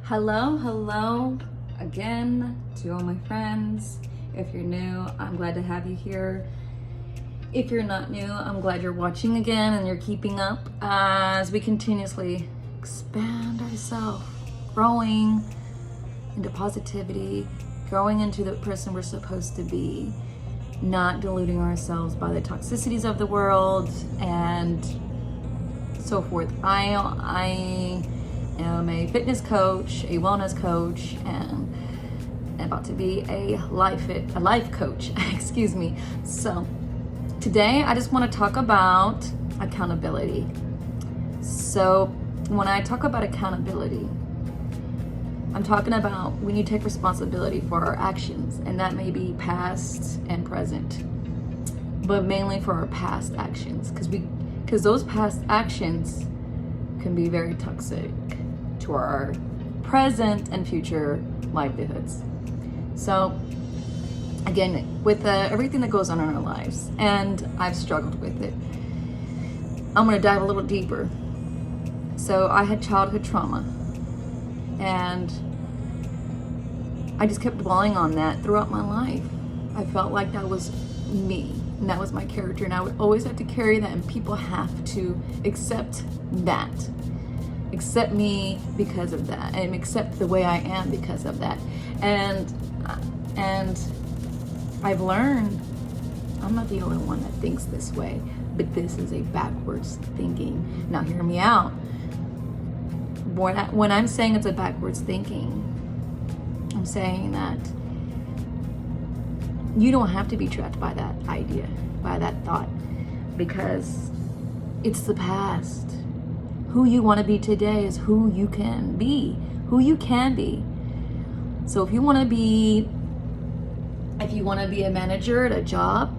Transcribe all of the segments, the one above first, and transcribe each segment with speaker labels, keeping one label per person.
Speaker 1: Hello again to all my friends. If you're new, I'm glad to have you here. If you're not new, I'm glad you're watching again and you're keeping up as we continuously expand ourselves, growing into positivity, growing into the person we're supposed to be, not deluding ourselves by the toxicities of the world and so forth. I am a fitness coach, a wellness coach, and about to be a life coach. Excuse me. So today I just want to talk about accountability. So when I talk about accountability, I'm talking about when you take responsibility for our actions, and that may be past and present, but mainly for our past actions, because those past actions can be very toxic to our present and future livelihoods. So again, with everything that goes on in our lives, and I've struggled with it, I'm going to dive a little deeper. So I had childhood trauma, and I just kept dwelling on that throughout my life. I felt like that was me, and that was my character, and I would always have to carry that, and people have to accept me because of that, and accept the way I am because of that. And I've learned I'm not the only one that thinks this way, but this is a backwards thinking. Now hear me out. When I'm saying it's a backwards thinking, I'm saying that you don't have to be trapped by that idea, by that thought, because it's the past. Who you want to be today is who you can be. So if you want to be a manager at a job,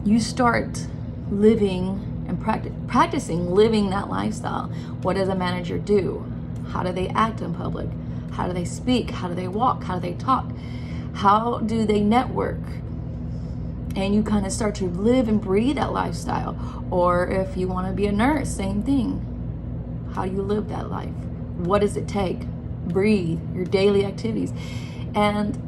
Speaker 1: you start living and practicing living that lifestyle. What does a manager do? How do they act in public? How do they speak? How do they walk? How do they talk? How do they network? And you kind of start to live and breathe that lifestyle. Or if you want to be a nurse, same thing. How do you live that life? What does it take? Breathe, your daily activities. And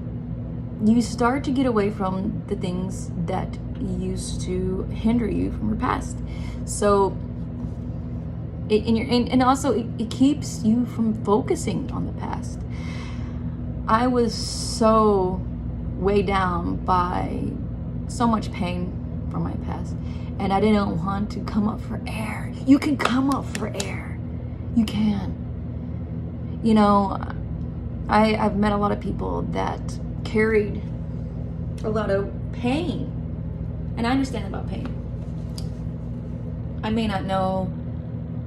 Speaker 1: you start to get away from the things that used to hinder you from your past. So, it keeps you from focusing on the past. I was so weighed down by so much pain from my past, and I didn't want to come up for air. You can come up for air. You can. You know, I've met a lot of people that carried a lot of pain, and I understand about pain. I may not know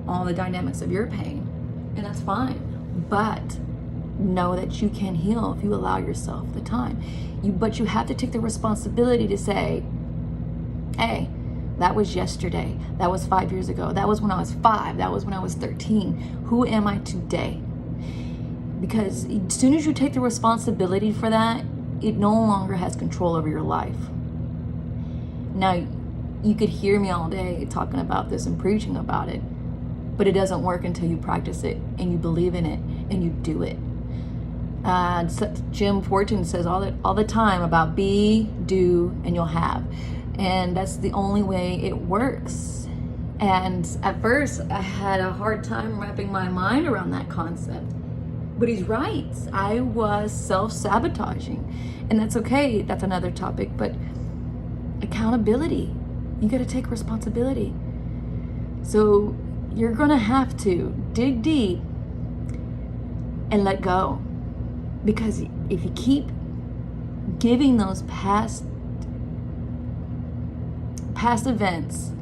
Speaker 1: all the dynamics of your pain, and that's fine, but know that you can heal if you allow yourself the time. But you have to take the responsibility to say, hey, that was yesterday. That was 5 years ago. That was when I was 5. That was when I was 13. Who am I today? Because as soon as you take the responsibility for that, it no longer has control over your life. Now, you could hear me all day talking about this and preaching about it, but it doesn't work until you practice it and you believe in it and you do it. Jim Fortune says all the time about be, do, and you'll have. And that's the only way it works. And at first, I had a hard time wrapping my mind around that concept. But he's right. I was self-sabotaging. And that's okay. That's another topic. But accountability. You got to take responsibility. So you're going to have to dig deep and let go. Because if you keep giving those past events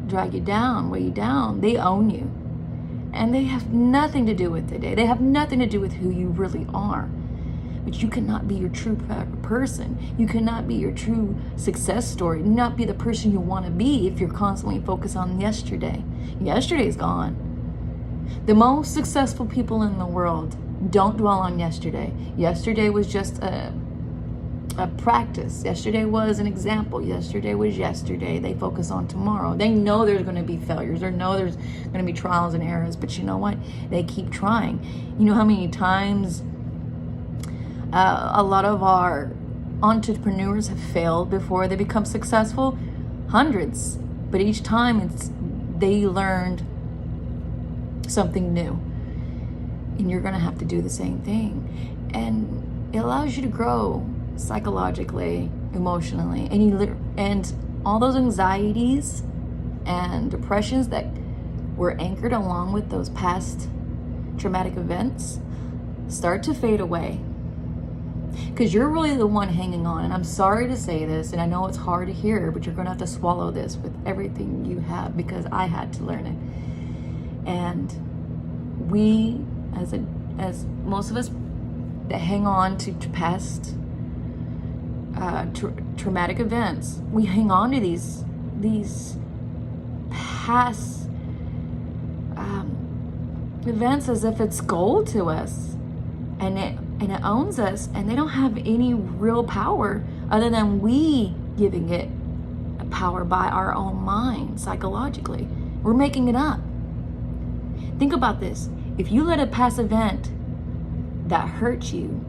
Speaker 1: drag you down, weigh you down, they own you. And they have nothing to do with today. They have nothing to do with who you really are. But you cannot be your true person. You cannot be your true success story. Not be the person you want to be if you're constantly focused on yesterday. Yesterday's gone. The most successful people in the world don't dwell on yesterday. Yesterday was just a practice. Yesterday was an example. Yesterday was yesterday. They focus on tomorrow. They know there's going to be failures. They know there's going to be trials and errors. But you know what? They keep trying. You know how many times a lot of our entrepreneurs have failed before they become successful? Hundreds. But each time they learned something new. And you're going to have to do the same thing. And it allows you to grow psychologically, emotionally, and all those anxieties and depressions that were anchored along with those past traumatic events start to fade away. Because you're really the one hanging on. And I'm sorry to say this, and I know it's hard to hear, but you're going to have to swallow this with everything you have, because I had to learn it. And we, as most of us that hang on to past traumatic events, we hang on to these past events as if it's gold to us, and it owns us, and they don't have any real power other than we giving it a power by our own mind. Psychologically, we're making it up. Think about this. If you let a past event that hurt you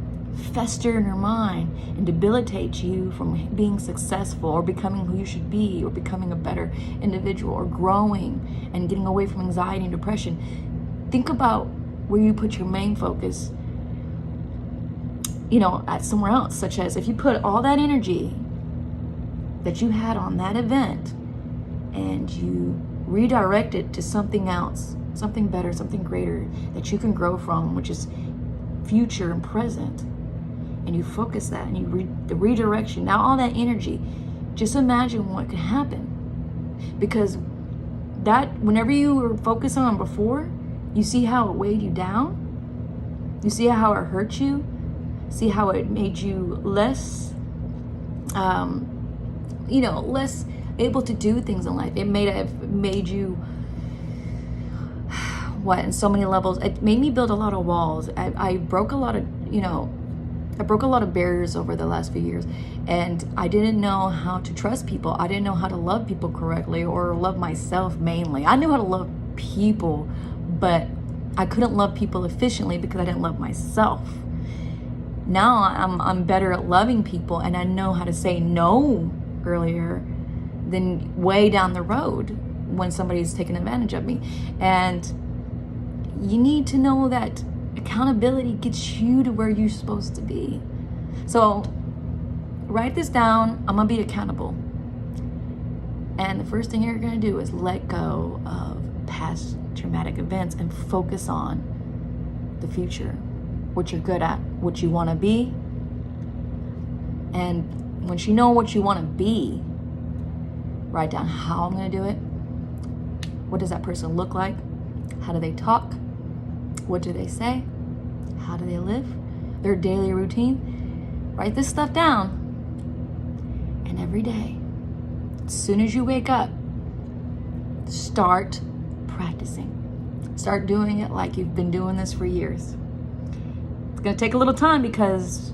Speaker 1: fester in your mind and debilitate you from being successful or becoming who you should be or becoming a better individual or growing and getting away from anxiety and depression, think about where you put your main focus, at somewhere else. Such as if you put all that energy that you had on that event and you redirect it to something else, something better, something greater that you can grow from, which is future and present, and you focus that and the redirection, now all that energy, just imagine what could happen. Because that, whenever you were focused on before, you see how it weighed you down, you see how it hurt you, see how it made you less less able to do things in life. It made you in so many levels. It made me build a lot of walls. I broke a lot of barriers over the last few years, and I didn't know how to trust people. I didn't know how to love people correctly, or love myself mainly. I knew how to love people, but I couldn't love people efficiently because I didn't love myself. Now I'm better at loving people, and I know how to say no earlier than way down the road when somebody's taking advantage of me. And you need to know that accountability gets you to where you're supposed to be. So write this down. I'm gonna be accountable. And the first thing you're gonna do is let go of past traumatic events and focus on the future, what you're good at, what you wanna be. And once you know what you wanna be, write down how I'm gonna do it. What does that person look like? How do they talk? What do they say? How do they live? Their daily routine. Write this stuff down. And every day, as soon as you wake up, start practicing. Start doing it like you've been doing this for years. It's going to take a little time because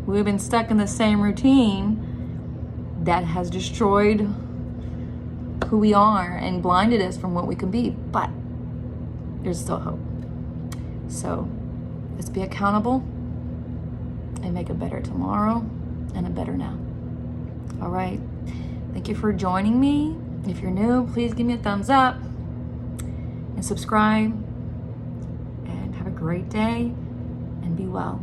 Speaker 1: we've been stuck in the same routine that has destroyed who we are and blinded us from what we can be. But there's still hope. So let's be accountable and make a better tomorrow and a better now. All right. Thank you for joining me. If you're new, please give me a thumbs up and subscribe. And have a great day and be well.